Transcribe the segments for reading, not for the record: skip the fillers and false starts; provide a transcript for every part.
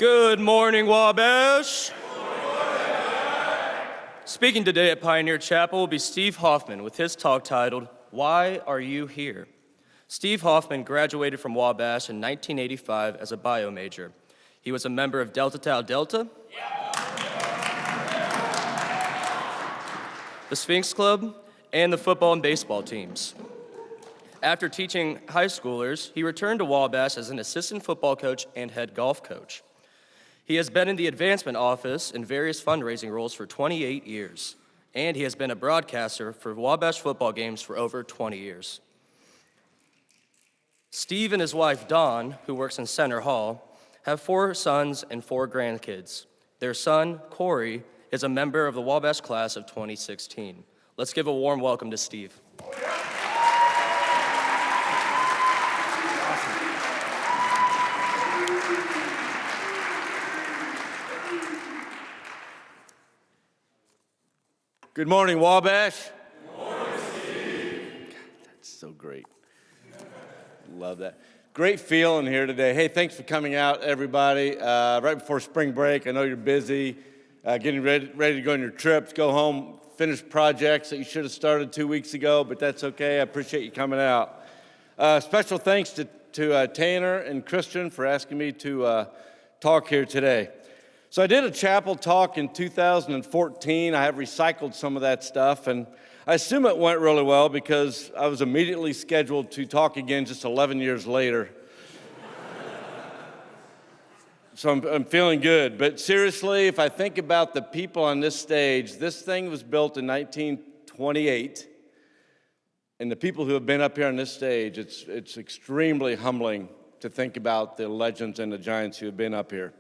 Good morning, Wabash. Speaking today at Pioneer Chapel will be Steve Hoffman with his talk titled, Why Are You Here? Steve Hoffman graduated from Wabash in 1985 as a bio major. He was a member of Delta Tau Delta, the Sphinx Club, and the football and baseball teams. After teaching high schoolers, he returned to Wabash as an assistant football coach and head golf coach. He has been in the advancement office in various fundraising roles for 28 years, and he has been a broadcaster for Wabash football games for over 20 years. Steve and his wife, Dawn, who works in Center Hall, have 4 sons and 4 grandkids. Their son, Corey, is a member of the Wabash class of 2016. Let's give a warm welcome to Steve. Good morning, Wabash. Good morning, Steve. God, that's so great. Love that. Great feeling here today. Hey, thanks for coming out, everybody. Right before spring break, I know you're busy, getting ready to go on your trips, go home, finish projects that you should have started 2 weeks ago, but that's okay. I appreciate you coming out. Special thanks to Tanner and Christian for asking me to talk here today. So I did a chapel talk in 2014. I have recycled some of that stuff, and I assume it went really well because I was immediately scheduled to talk again just 11 years later. So I'm feeling good. But seriously, if I think about the people on this stage, this thing was built in 1928, and the people who have been up here on this stage, it's extremely humbling to think about the legends and the giants who have been up here.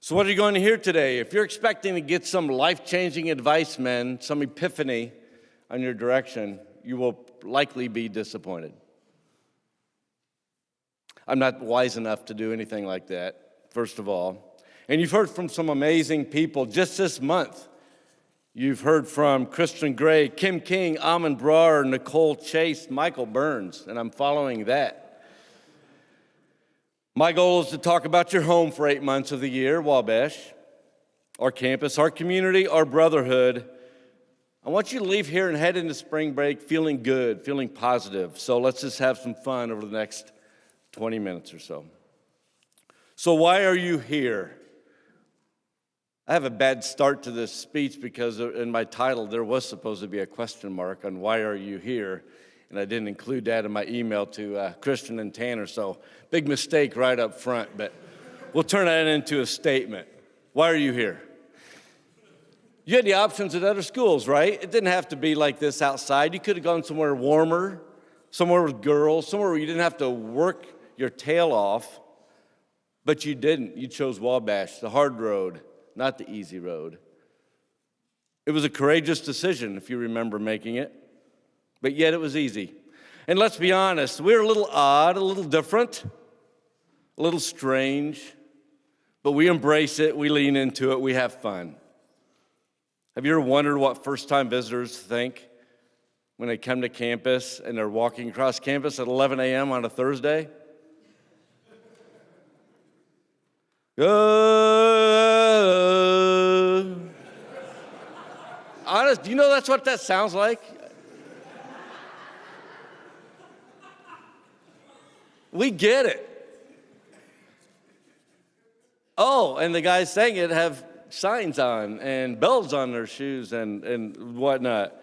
So what are you going to hear today? If you're expecting to get some life-changing advice, men, some epiphany on your direction, you will likely be disappointed. I'm not wise enough to do anything like that, first of all. And you've heard from some amazing people just this month. You've heard from Christian Gray, Kim King, Amon Brar, Nicole Chase, Michael Burns, and I'm following that. My goal is to talk about your home for 8 months of the year, Wabash, our campus, our community, our brotherhood. I want you to leave here and head into spring break feeling good, feeling positive. So let's just have some fun over the next 20 minutes or so. So why are you here? I have a bad start to this speech because in my title there was supposed to be a question mark on why are you here? And I didn't include that in my email to Christian and Tanner, so big mistake right up front, but we'll turn that into a statement. Why are you here? You had the options at other schools, right? It didn't have to be like this outside. You could have gone somewhere warmer, somewhere with girls, somewhere where you didn't have to work your tail off, but you didn't. You chose Wabash, the hard road, not the easy road. It was a courageous decision, if you remember making it. But yet it was easy. And let's be honest, we're a little odd, a little different, a little strange, but we embrace it, we lean into it, we have fun. Have you ever wondered what first-time visitors think when they come to campus and they're walking across campus at 11 a.m. on a Thursday? Honest, do you know that's what that sounds like? We get it. Oh, and the guys saying it have signs on and bells on their shoes and whatnot.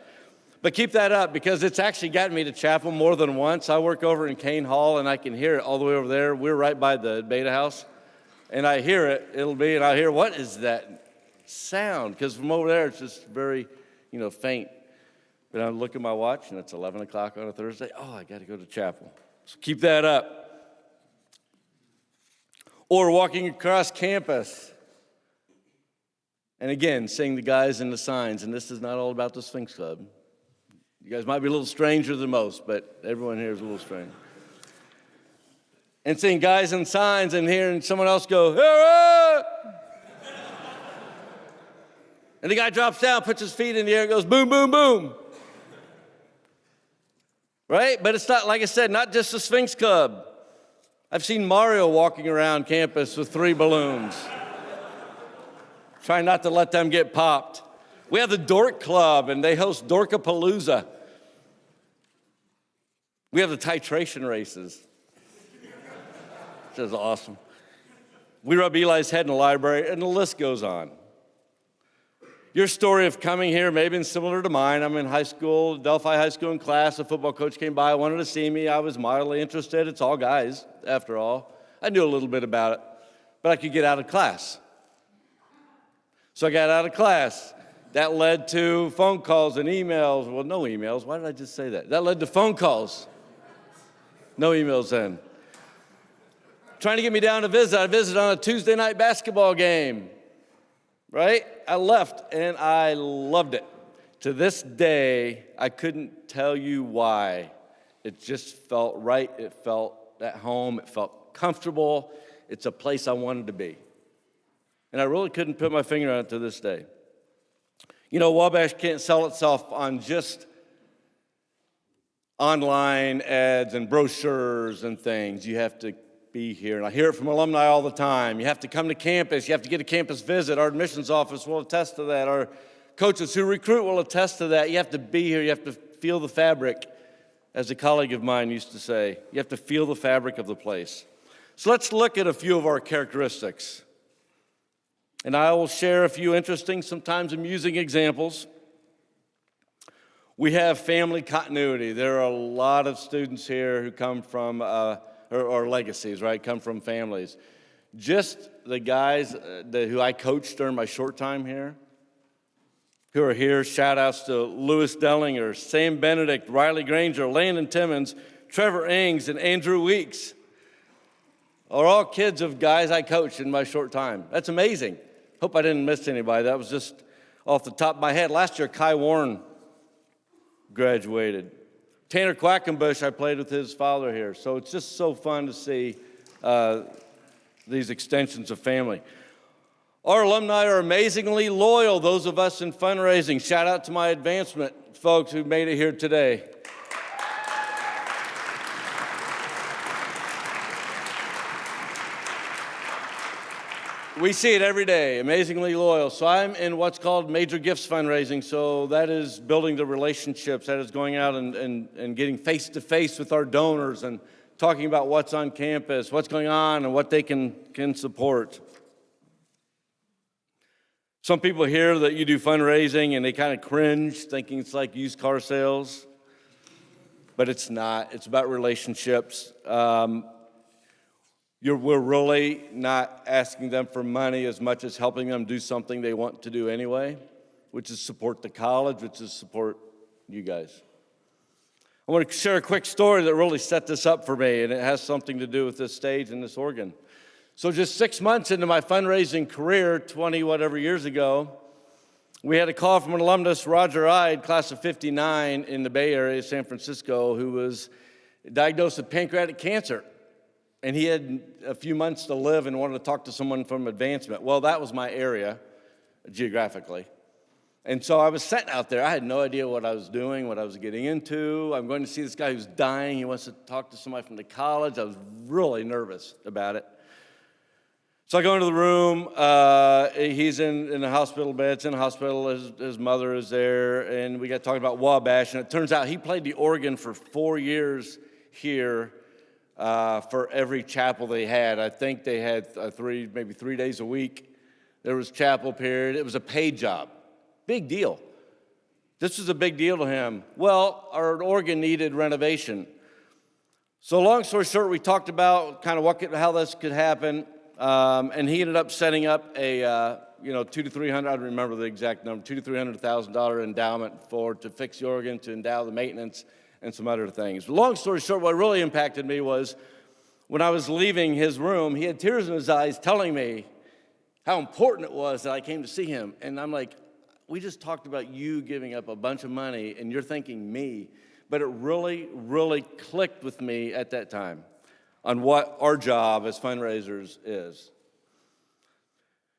But keep that up because it's actually gotten me to chapel more than once. I work over in Kane Hall and I can hear it all the way over there. We're right by the Beta House. And I hear it, and I hear, what is that sound? Because from over there, it's just very, faint. But I look at my watch and it's 11 o'clock on a Thursday. Oh, I got to go to chapel. So keep that up. Or walking across campus. And again, seeing the guys in the signs. And this is not all about the Sphinx Club. You guys might be a little stranger than most, but everyone here is a little strange. And seeing guys in signs and hearing someone else go, hey! And the guy drops down, puts his feet in the air, and goes boom, boom, boom. Right? But it's not, like I said, not just the Sphinx Club. I've seen Mario walking around campus with 3 balloons, trying not to let them get popped. We have the Dork Club, and they host Dorkapalooza. We have the titration races, which is awesome. We rub Eli's head in the library, and the list goes on. Your story of coming here may have been similar to mine. I'm in high school, Delphi High School in class. A football coach came by, wanted to see me. I was mildly interested. It's all guys, after all. I knew a little bit about it, but I could get out of class. So I got out of class. That led to phone calls and emails. Well, no emails. Why did I just say that? That led to phone calls. No emails then. Trying to get me down to visit. I visited on a Tuesday night basketball game. Right? I left, and I loved it. To this day, I couldn't tell you why. It just felt right. It felt at home. It felt comfortable. It's a place I wanted to be. And I really couldn't put my finger on it to this day. You know, Wabash can't sell itself on just online ads and brochures and things. You have to be here. And I hear it from alumni all the time. You have to come to campus. You have to get a campus visit. Our admissions office will attest to that. Our coaches who recruit will attest to that. You have to be here. You have to feel the fabric, as a colleague of mine used to say. You have to feel the fabric of the place. So let's look at a few of our characteristics. And I will share a few interesting, sometimes amusing examples. We have family continuity. There are a lot of students here who come from or legacies, right, come from families. Just the guys who I coached during my short time here, who are here, shout outs to Lewis Dellinger, Sam Benedict, Riley Granger, Landon Timmons, Trevor Ings, and Andrew Weeks, are all kids of guys I coached in my short time. That's amazing. Hope I didn't miss anybody. That was just off the top of my head. Last year, Kai Warren graduated. Tanner Quackenbush, I played with his father here. So it's just so fun to see these extensions of family. Our alumni are amazingly loyal, those of us in fundraising. Shout out to my advancement folks who made it here today. We see it every day, amazingly loyal. So I'm in what's called major gifts fundraising. So that is building the relationships. That is going out and getting face-to-face with our donors and talking about what's on campus, what's going on, and what they can support. Some people hear that you do fundraising and they kind of cringe, thinking it's like used car sales. But it's not. It's about relationships. We're really not asking them for money as much as helping them do something they want to do anyway, which is support the college, which is support you guys. I want to share a quick story that really set this up for me, and it has something to do with this stage and this organ. So just 6 months into my fundraising career, 20-whatever years ago, we had a call from an alumnus, Roger Ide, class of 59 in the Bay Area, San Francisco, who was diagnosed with pancreatic cancer. And he had a few months to live and wanted to talk to someone from advancement. Well, that was my area, geographically. And so I was sitting out there. I had no idea what I was doing, what I was getting into. I'm going to see this guy who's dying. He wants to talk to somebody from the college. I was really nervous about it. So I go into the room. He's in a hospital bed. It's in a hospital. His mother is there. And we got talking about Wabash. And it turns out he played the organ for 4 years here. For every chapel they had. I think they had maybe 3 days a week. There was chapel period. It was a paid job. Big deal. This was a big deal to him. Well, our organ needed renovation. So long story short, we talked about kind of how this could happen, and he ended up setting up a $200,000 to $300,000. I don't remember the exact number. $200,000 to $300,000 endowment to fix the organ, to endow the maintenance, and some other things. Long story short, what really impacted me was when I was leaving his room, he had tears in his eyes telling me how important it was that I came to see him. And I'm like, we just talked about you giving up a bunch of money, and you're thanking me. But it really, really clicked with me at that time on what our job as fundraisers is.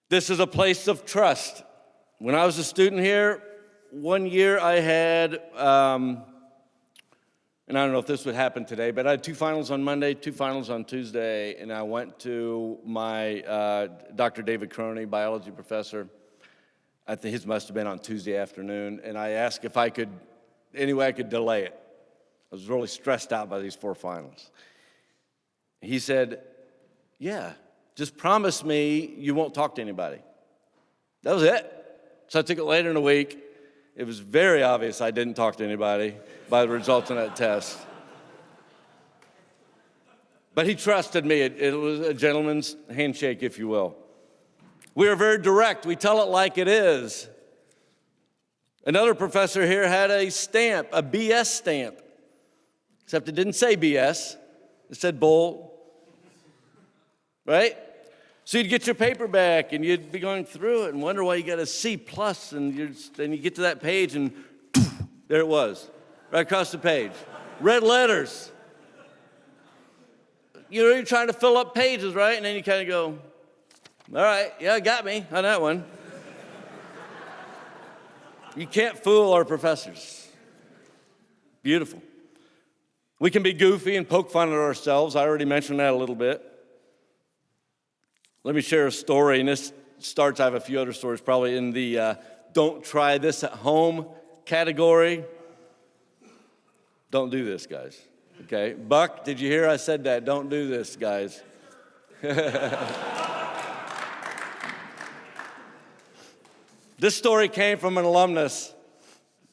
This is a place of trust. When I was a student here, one year I had an and I don't know if this would happen today, but I had 2 finals on Monday, 2 finals on Tuesday, and I went to my Dr. David Croney, biology professor. I think his must have been on Tuesday afternoon, and I asked if any way I could delay it. I was really stressed out by these 4 finals. He said, yeah, just promise me you won't talk to anybody. That was it. So I took it later in the week. It was very obvious I didn't talk to anybody by the results of that test. But he trusted me. It was a gentleman's handshake, if you will. We are very direct. We tell it like it is. Another professor here had a stamp, a BS stamp, except it didn't say BS. It said bull, right? So you'd get your paper back, and you'd be going through it and wonder why you got a C+, and then you get to that page, and there it was, right across the page. Red letters. You're trying to fill up pages, right? And then you kind of go, all right, yeah, got me on that one. You can't fool our professors. Beautiful. We can be goofy and poke fun at ourselves. I already mentioned that a little bit. Let me share a story, and this starts, I have a few other stories, probably in the don't try this at home category. Don't do this, guys, okay? Buck, did you hear I said that? Don't do this, guys. This story came from an alumnus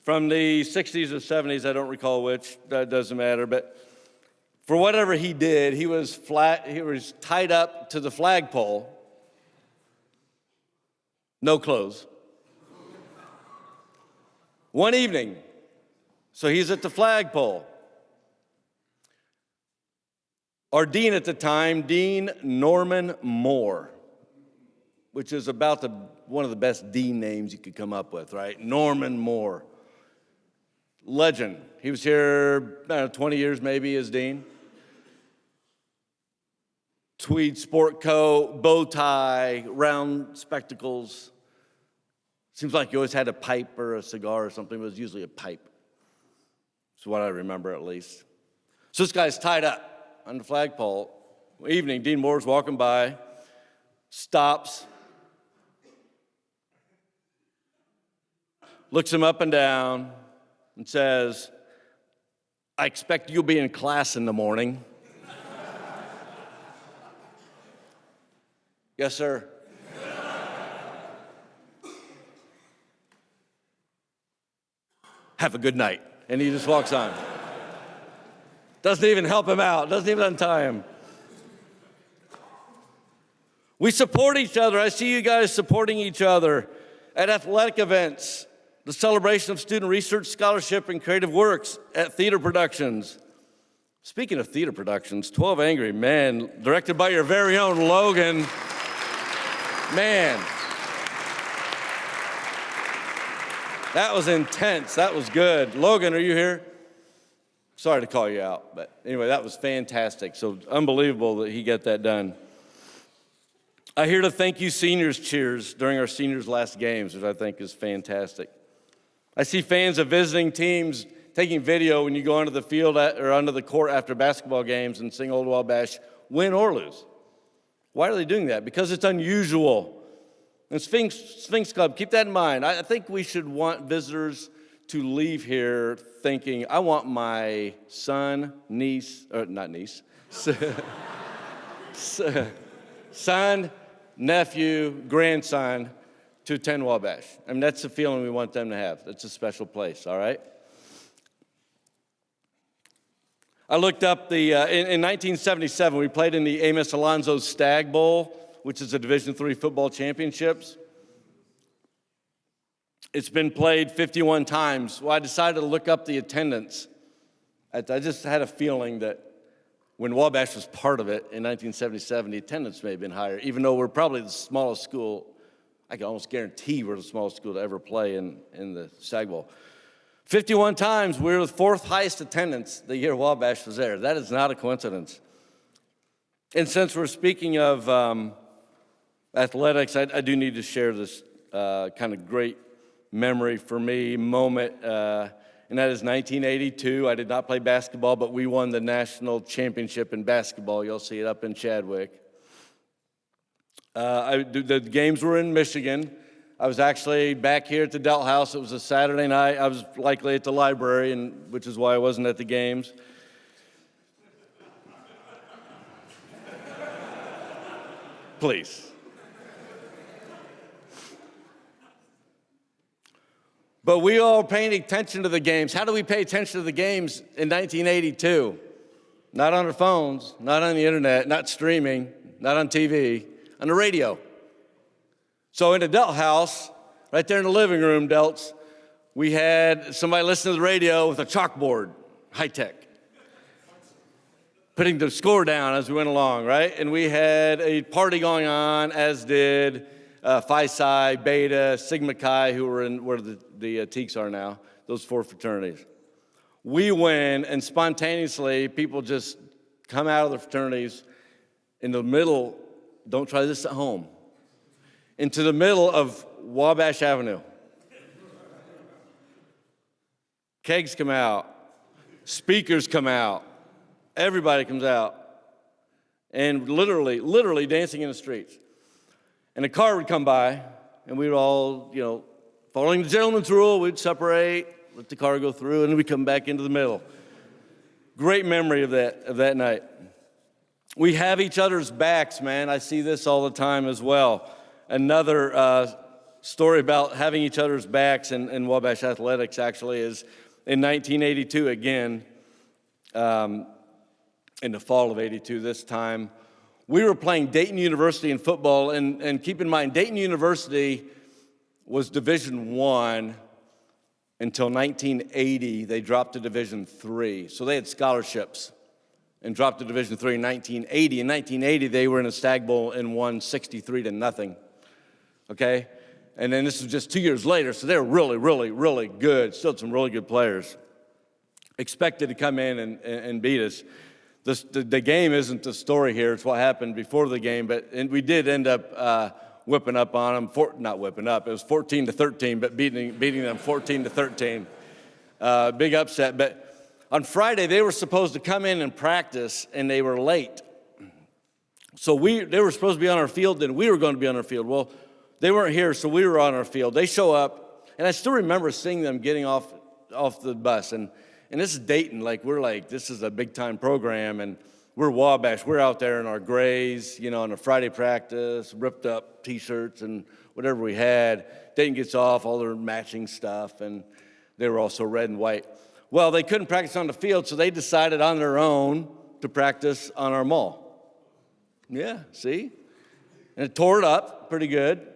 from the 60s or 70s, I don't recall which, that doesn't matter, but for whatever he did, he was tied up to the flagpole, no clothes. One evening, so he's at the flagpole. Our dean at the time, Dean Norman Moore, which is about one of the best dean names you could come up with, right? Norman Moore. Legend. He was here, I don't know, 20 years maybe as dean. Tweed sport coat, bow tie, round spectacles. Seems like he always had a pipe or a cigar or something. It was usually a pipe. That's what I remember at least. So this guy's tied up on the flagpole. Evening, Dean Moore's walking by, stops, looks him up and down, and says, I expect you'll be in class in the morning. Yes, sir. Have a good night. And he just walks on. Doesn't even help him out, doesn't even untie him. We support each other. I see you guys supporting each other at athletic events, the celebration of student research, scholarship, and creative works, at theater productions. Speaking of theater productions, 12 Angry Men, directed by your very own Logan. Man, that was intense. That was good. Logan, are you here? Sorry to call you out, but anyway, that was fantastic. So unbelievable that he got that done. I hear the thank you seniors cheers during our seniors' last games, which I think is fantastic. I see fans of visiting teams taking video when you go onto the field or onto the court after basketball games and sing Old Wabash, win or lose. Why are they doing that? Because it's unusual. And Sphinx Club, keep that in mind. I think we should want visitors to leave here thinking, I want my son, niece, or not niece, son, nephew, grandson to attend Wabash. I mean, that's the feeling we want them to have. It's a special place, all right? I looked up in 1977, we played in the Amos Alonzo's Stag Bowl, which is a Division III football championships. It's been played 51 times. Well, I decided to look up the attendance. I just had a feeling that when Wabash was part of it in 1977, the attendance may have been higher, even though we're probably the smallest school. I can almost guarantee we're the smallest school to ever play in the Stag Bowl. 51 times, we were the 4th highest attendance the year Wabash was there. That is not a coincidence. And since we're speaking of athletics, I do need to share this kind of great memory for me, moment. and that is 1982. I did not play basketball, but we won the national championship in basketball. You'll see it up in Chadwick. The games were in Michigan. I was actually back here at the Delt House. It was a Saturday night. I was likely at the library, which is why I wasn't at the games. Please. But we all paying attention to the games. How do we pay attention to the games in 1982? Not on our phones, not on the internet, not streaming, not on TV, on the radio. So in the Delt House, right there in the living room, Delts, we had somebody listening to the radio with a chalkboard, high tech, putting the score down as we went along, right? And we had a party going on, as did Phi Psi, Beta, Sigma Chi, who were in where the Teeks are now, those 4 fraternities. We win, and spontaneously, people just come out of the fraternities in the middle, don't try this at home, into the middle of Wabash Avenue. Kegs come out, speakers come out, everybody comes out, and literally dancing in the streets. And a car would come by, and we'd all, following the gentleman's rule, we'd separate, let the car go through, and we'd come back into the middle. Great memory of that night. We have each other's backs, man. I see this all the time as well. Another story about having each other's backs in Wabash athletics actually is in 1982 again, in the fall of 82 this time. We were playing Dayton University in football, and keep in mind, Dayton University was Division I until 1980. They dropped to Division III. So they had scholarships and dropped to Division III in 1980. In 1980, they were in a Stag Bowl and won 63-0, okay? And then this was just 2 years later, so they were really good. Still had some really good players. Expected to come in and beat us. The game isn't the story here. It's what happened before the game, and we did end up whipping up on them. Not whipping up. It was 14-13, but beating them 14-13. Big upset. But on Friday, they were supposed to come in and practice, and they were late. So they were supposed to be on our field, and we were going to be on our field. Well, they weren't here, so we were on our field. They show up, and I still remember seeing them getting off the bus. And this is Dayton. This is a big-time program, and we're Wabash. We're out there in our grays, on a Friday practice, ripped up T-shirts and whatever we had. Dayton gets off, all their matching stuff, and they were also red and white. Well, they couldn't practice on the field, so they decided on their own to practice on our mall. Yeah, see? And it tore it up pretty good.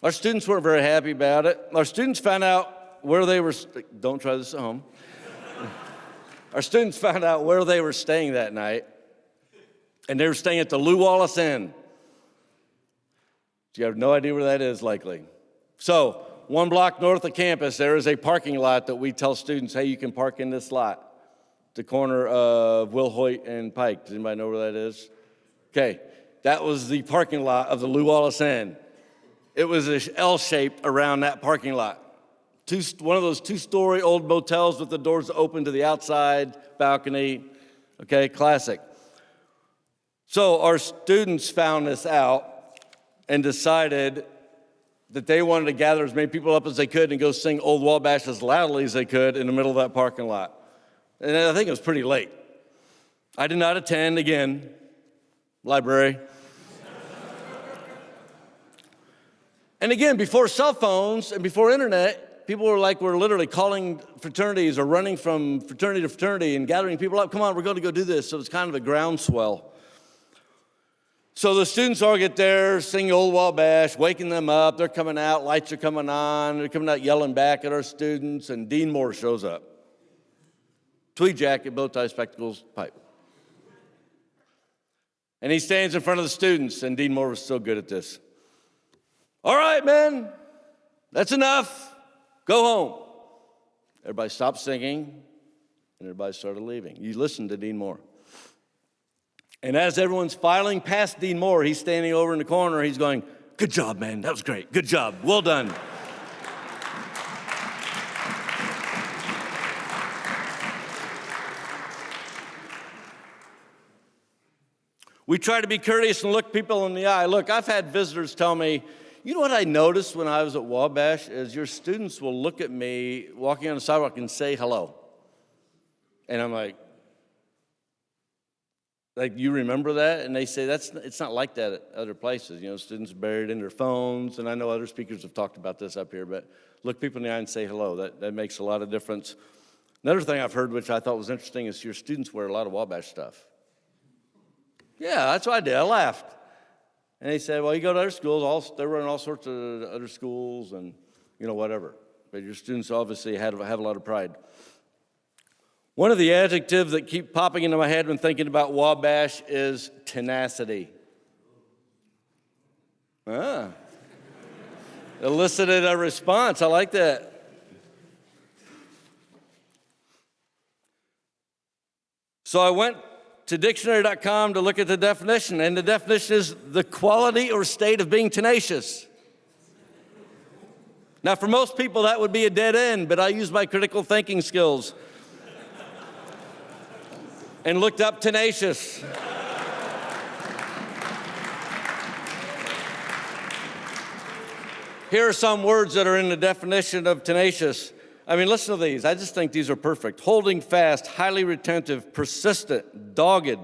Our students weren't very happy about it. Our students found out where they were, don't try this at home. Our students found out where they were staying that night, and they were staying at the Lew Wallace Inn. You have no idea where that is, likely. So, 1 block north of campus, there is a parking lot that we tell students, hey, you can park in this lot. The corner of Will Hoyt and Pike. Does anybody know where that is? Okay, that was the parking lot of the Lew Wallace Inn. It was an L-shaped around that parking lot. One of those 2-story old motels with the doors open to the outside balcony. Okay, classic. So our students found this out and decided that they wanted to gather as many people up as they could and go sing Old Wabash as loudly as they could in the middle of that parking lot. And I think it was pretty late. I did not attend, again, library. And again, before cell phones and before internet, people were literally calling fraternities or running from fraternity to fraternity and gathering people up. Come on, we're going to go do this. So it's kind of a groundswell. So the students all get there, singing Old Wabash, waking them up. They're coming out, lights are coming on. They're coming out yelling back at our students, and Dean Moore shows up. Tweed jacket, bow tie, spectacles, pipe. And he stands in front of the students, and Dean Moore was so good at this. All right, men, that's enough. Go home. Everybody stopped singing, and everybody started leaving. You listened to Dean Moore. And as everyone's filing past Dean Moore, he's standing over in the corner. He's going, good job, man. That was great. Good job. Well done. We try to be courteous and look people in the eye. Look, I've had visitors tell me, you know what I noticed when I was at Wabash is your students will look at me walking on the sidewalk and say hello. And I'm like, you remember that? And they say, it's not like that at other places. You know, students are buried in their phones, and I know other speakers have talked about this up here, but look people in the eye and say hello. That makes a lot of difference. Another thing I've heard, which I thought was interesting, is your students wear a lot of Wabash stuff. Yeah, that's what I did. I laughed. And they said, well, you go to other schools, they're running all sorts of other schools and, whatever. But your students obviously have a lot of pride. One of the adjectives that keep popping into my head when thinking about Wabash is tenacity. Elicited a response. I like that. So I went to dictionary.com to look at the definition, and the definition is the quality or state of being tenacious. Now, for most people, that would be a dead end, but I used my critical thinking skills and looked up tenacious. Here are some words that are in the definition of tenacious. I mean, listen to these. I just think these are perfect. Holding fast, highly retentive, persistent, dogged,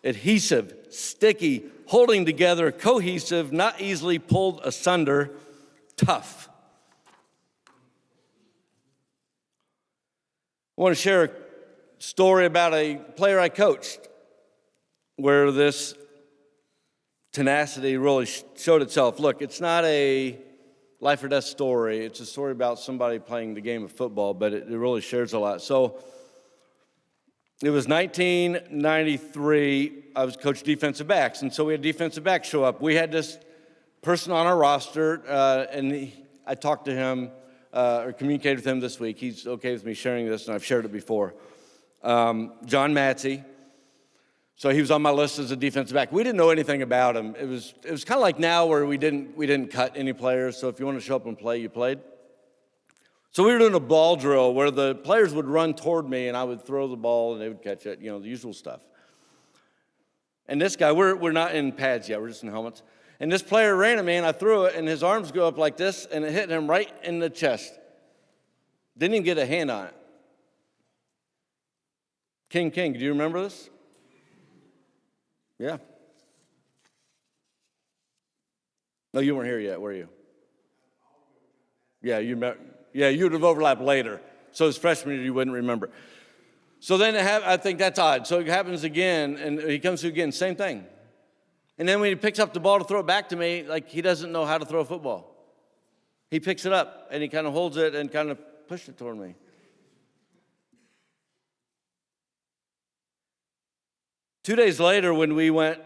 adhesive, sticky, holding together, cohesive, not easily pulled asunder, tough. I want to share a story about a player I coached where this tenacity really showed itself. Look, it's not a life or death story. It's a story about somebody playing the game of football, but it really shares a lot. So it was 1993. I was coach defensive backs, and so we had defensive backs show up. We had this person on our roster, and I talked to him or communicated with him this week. He's okay with me sharing this, and I've shared it before. John Matsey. So he was on my list as a defensive back. We didn't know anything about him. It was kind of like now where we didn't cut any players. So if you want to show up and play, you played. So we were doing a ball drill where the players would run toward me and I would throw the ball and they would catch it, the usual stuff. And this guy, we're not in pads yet, we're just in helmets. And this player ran at me and I threw it and his arms go up like this and it hit him right in the chest. Didn't even get a hand on it. King, do you remember this? Yeah. No, you weren't here yet, were you? Yeah, you would have overlapped later. So as freshman year, you wouldn't remember. So then I think that's odd. So it happens again, and he comes through again, same thing. And then when he picks up the ball to throw it back to me, like he doesn't know how to throw a football. He picks it up, and he kind of holds it and kind of pushed it toward me. 2 days later, when we went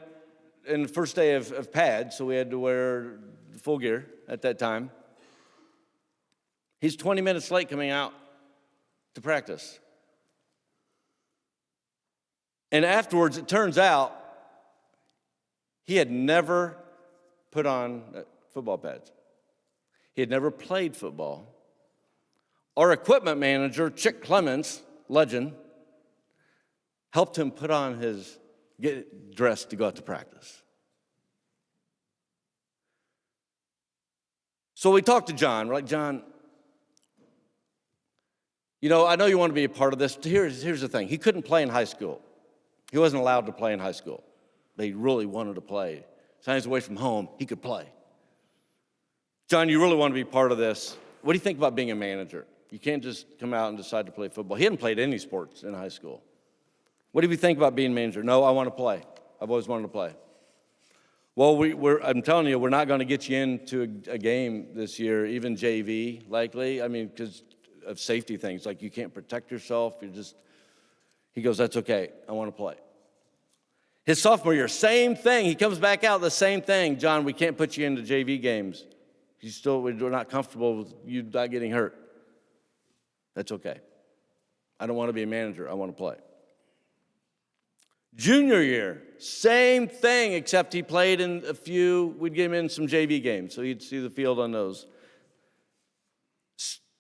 in the first day of pads, so we had to wear full gear at that time, he's 20 minutes late coming out to practice. And afterwards, it turns out he had never put on football pads. He had never played football. Our equipment manager, Chick Clemens, legend, helped him put on get dressed to go out to practice. So we talked to John. We're like, John, I know you want to be a part of this. Here's the thing. He couldn't play in high school. He wasn't allowed to play in high school. But he really wanted to play. So he's away from home. He could play. John, you really want to be part of this. What do you think about being a manager? You can't just come out and decide to play football. He hadn't played any sports in high school. What do you think about being manager? No, I want to play. I've always wanted to play. Well, I'm telling you, we're not going to get you into a game this year, even JV, likely. I mean, because of safety things. Like, you can't protect yourself. He goes, that's okay. I want to play. His sophomore year, same thing. He comes back out, the same thing. John, we can't put you into JV games. We're not comfortable with you not getting hurt. That's okay. I don't want to be a manager. I want to play. Junior year, same thing, except he played in we'd get him in some JV games, so he'd see the field on those.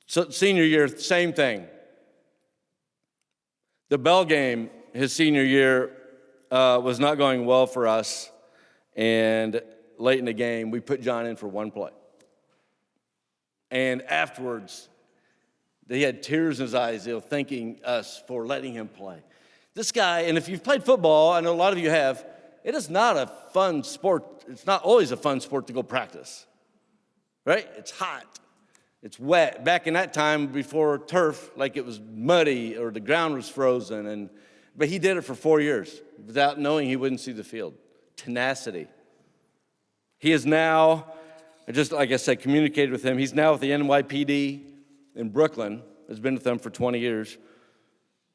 So senior year, same thing. The bell game, his senior year, was not going well for us, and late in the game, we put John in for one play. And afterwards, he had tears in his eyes, thanking us for letting him play. This guy, and if you've played football, I know a lot of you have, it is not a fun sport. It's not always a fun sport to go practice, right? It's hot. It's wet. Back in that time before turf, like it was muddy or the ground was frozen. But he did it for 4 years without knowing he wouldn't see the field. Tenacity. He is now, just like I said, communicated with him. He's now with the NYPD in Brooklyn. Has been with them for 20 years.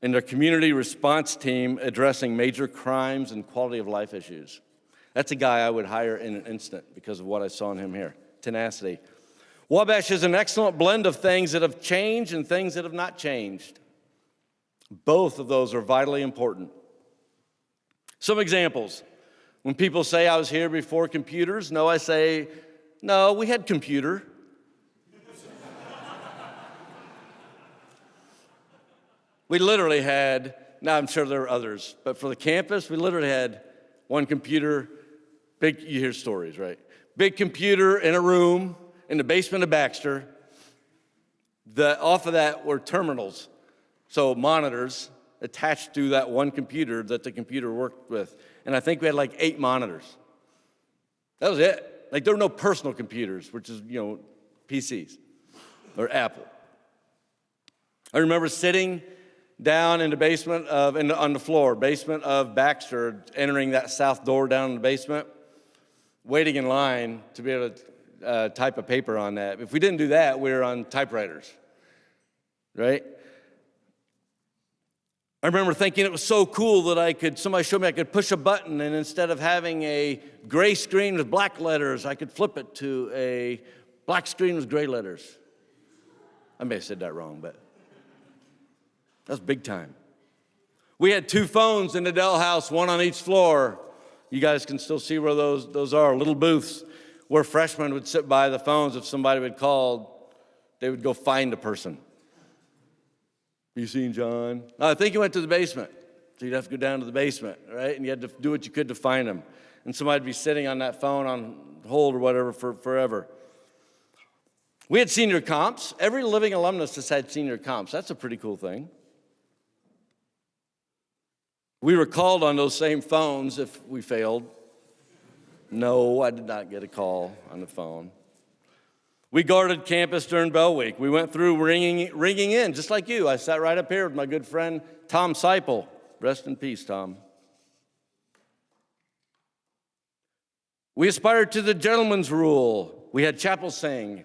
In their community response team addressing major crimes and quality of life issues. That's a guy I would hire in an instant because of what I saw in him here. Tenacity. Wabash is an excellent blend of things that have changed and things that have not changed. Both of those are vitally important. Some examples. When people say I was here before computers, no, I say, no, we had computer. We literally had, now I'm sure there are others, but for the campus, we literally had one computer, big, you hear stories, right? Big computer in a room in the basement of Baxter. Off of that were terminals, so monitors attached to that one computer that the computer worked with. And I think we had like 8 monitors. That was it. Like there were no personal computers, which is, PCs or Apple. I remember sitting down in the basement on the floor, basement of Baxter, entering that south door down in the basement, waiting in line to be able to type a paper on that. If we didn't do that, we were on typewriters, right? I remember thinking it was so cool that somebody showed me I could push a button, and instead of having a gray screen with black letters, I could flip it to a black screen with gray letters. I may have said that wrong, but that's big time. We had 2 phones in the Dell house, one on each floor. You guys can still see where those are, little booths where freshmen would sit by the phones. If somebody would call, they would go find a person. You seen John? No, I think he went to the basement. So you'd have to go down to the basement, right? And you had to do what you could to find him. And somebody would be sitting on that phone on hold or whatever for forever. We had senior comps. Every living alumnus has had senior comps. That's a pretty cool thing. We were called on those same phones if we failed. No, I did not get a call on the phone. We guarded campus during Bell Week. We went through ringing in, just like you. I sat right up here with my good friend Tom Seipel. Rest in peace, Tom. We aspired to the gentleman's rule. We had chapel sing.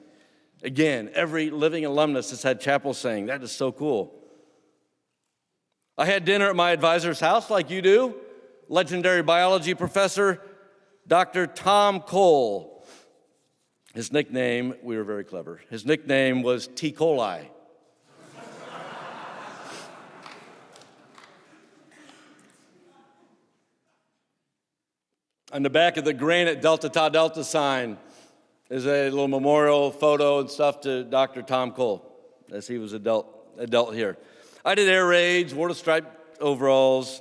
Again, every living alumnus has had chapel sing. That is so cool. I had dinner at my advisor's house like you do. Legendary biology professor, Dr. Tom Cole. His nickname, we were very clever. His nickname was T. coli. On the back of the granite Delta Tau Delta sign is a little memorial photo and stuff to Dr. Tom Cole, as he was adult here. I did air raids, wore the striped overalls.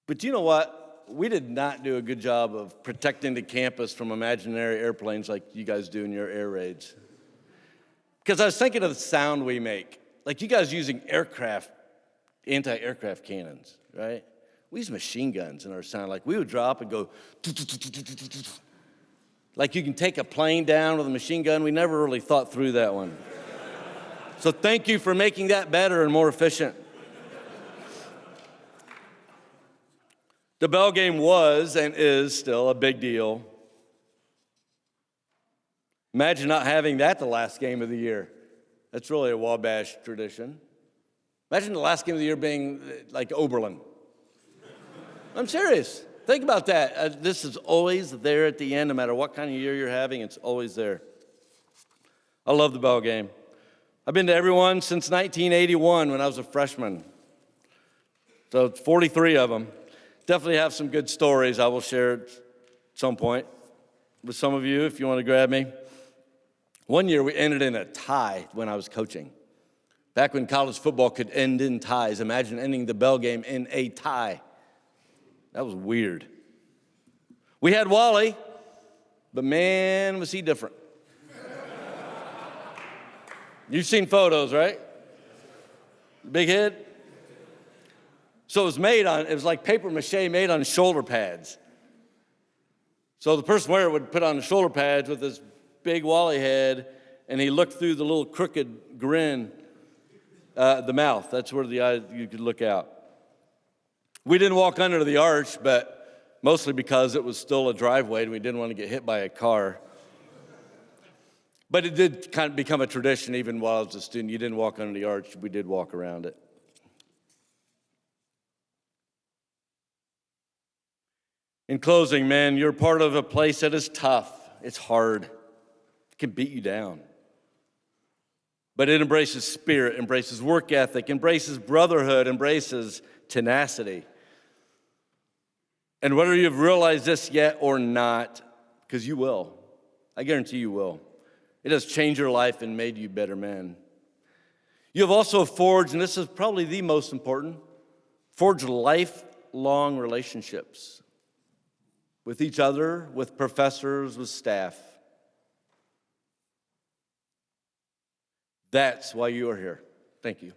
But you know what? We did not do a good job of protecting the campus from imaginary airplanes like you guys do in your air raids. Because I was thinking of the sound we make. Like you guys using anti-aircraft cannons, right? We use machine guns in our sound. Like we would drop and go, like you can take a plane down with a machine gun. We never really thought through that one. So thank you for making that better and more efficient. The Bell game was and is still a big deal. Imagine not having that the last game of the year. That's really a Wabash tradition. Imagine the last game of the year being like Oberlin. I'm serious. Think about that. This is always there at the end, no matter what kind of year you're having, it's always there. I love the Bell game. I've been to every one since 1981 when I was a freshman. So 43 of them. Definitely have some good stories I will share at some point with some of you if you want to grab me. One year we ended in a tie when I was coaching. Back when college football could end in ties. Imagine ending the bell game in a tie. That was weird. We had Wally, but man, was he different. You've seen photos, right? Big head. So it was like paper mache made on shoulder pads. So the person wearing it would put on the shoulder pads with this big Wally head, and he looked through the little crooked grin, the mouth. That's where the eye you could look out. We didn't walk under the arch, but mostly because it was still a driveway and we didn't want to get hit by a car. But it did kind of become a tradition even while I was a student. You didn't walk under the arch, we did walk around it. In closing, man, you're part of a place that is tough. It's hard. It can beat you down. But it embraces spirit, embraces work ethic, embraces brotherhood, embraces tenacity. And whether you've realized this yet or not, because you will, I guarantee you will, it has changed your life and made you better men. You have also forged, and this is probably the most important, forged lifelong relationships with each other, with professors, with staff. That's why you are here. Thank you.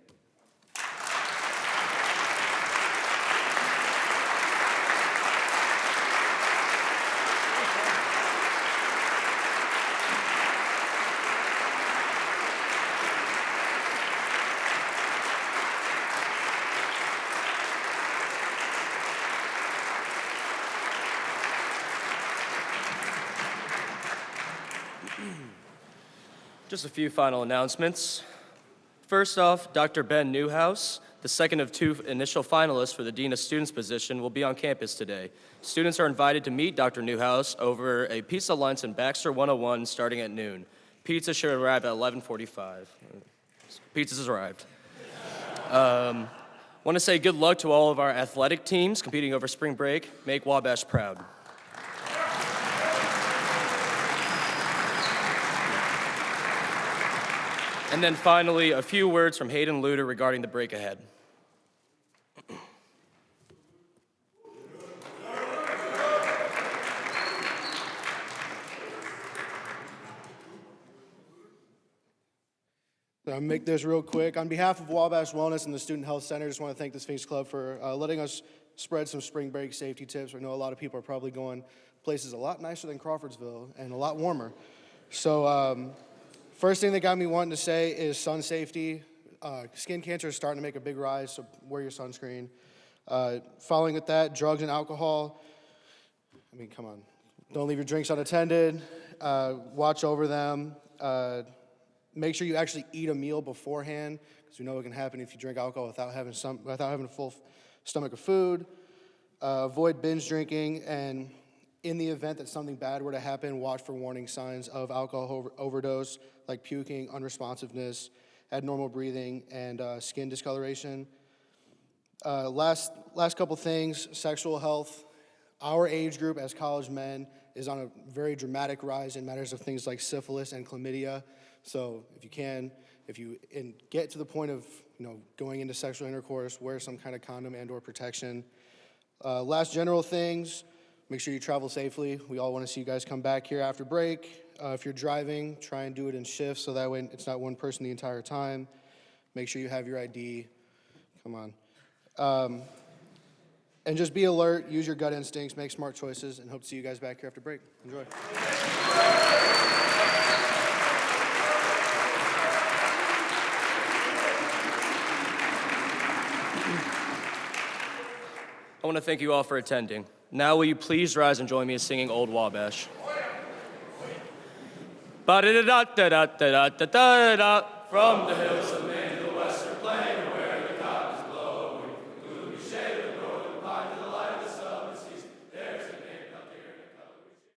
Just a few final announcements. First off, Dr. Ben Newhouse, the second of two initial finalists for the Dean of Students position, will be on campus today. Students are invited to meet Dr. Newhouse over a pizza lunch in Baxter 101 starting at noon. Pizza should arrive at 11:45. Pizza's arrived. Want to say good luck to all of our athletic teams competing over spring break. Make Wabash proud. And then finally, a few words from Hayden Luter regarding the break ahead. I'll make this real quick. On behalf of Wabash Wellness and the Student Health Center, I just want to thank the Sphinx Club for letting us spread some spring break safety tips. I know a lot of people are probably going places a lot nicer than Crawfordsville and a lot warmer. So first thing that got me wanting to say is sun safety. Skin cancer is starting to make a big rise, so wear your sunscreen. Following with that, drugs and alcohol. I mean, come on. Don't leave your drinks unattended. Watch over them. Make sure you actually eat a meal beforehand, because we know what can happen if you drink alcohol without having a full stomach of food. Avoid binge drinking, and in the event that something bad were to happen, watch for warning signs of alcohol overdose, like puking, unresponsiveness, abnormal breathing, and skin discoloration. Last couple things, sexual health. Our age group as college men is on a very dramatic rise in matters of things like syphilis and chlamydia. So if you get to the point of going into sexual intercourse, wear some kind of condom and/or protection. Last general things, make sure you travel safely. We all want to see you guys come back here after break. If you're driving, try and do it in shifts so that way it's not one person the entire time. Make sure you have your ID. Come on. And just be alert, use your gut instincts, make smart choices, and hope to see you guys back here after break. Enjoy. I want to thank you all for attending. Now will you please rise and join me in singing Old Wabash. Ba-da-da-da-da-da-da-da-da-da, from the hills of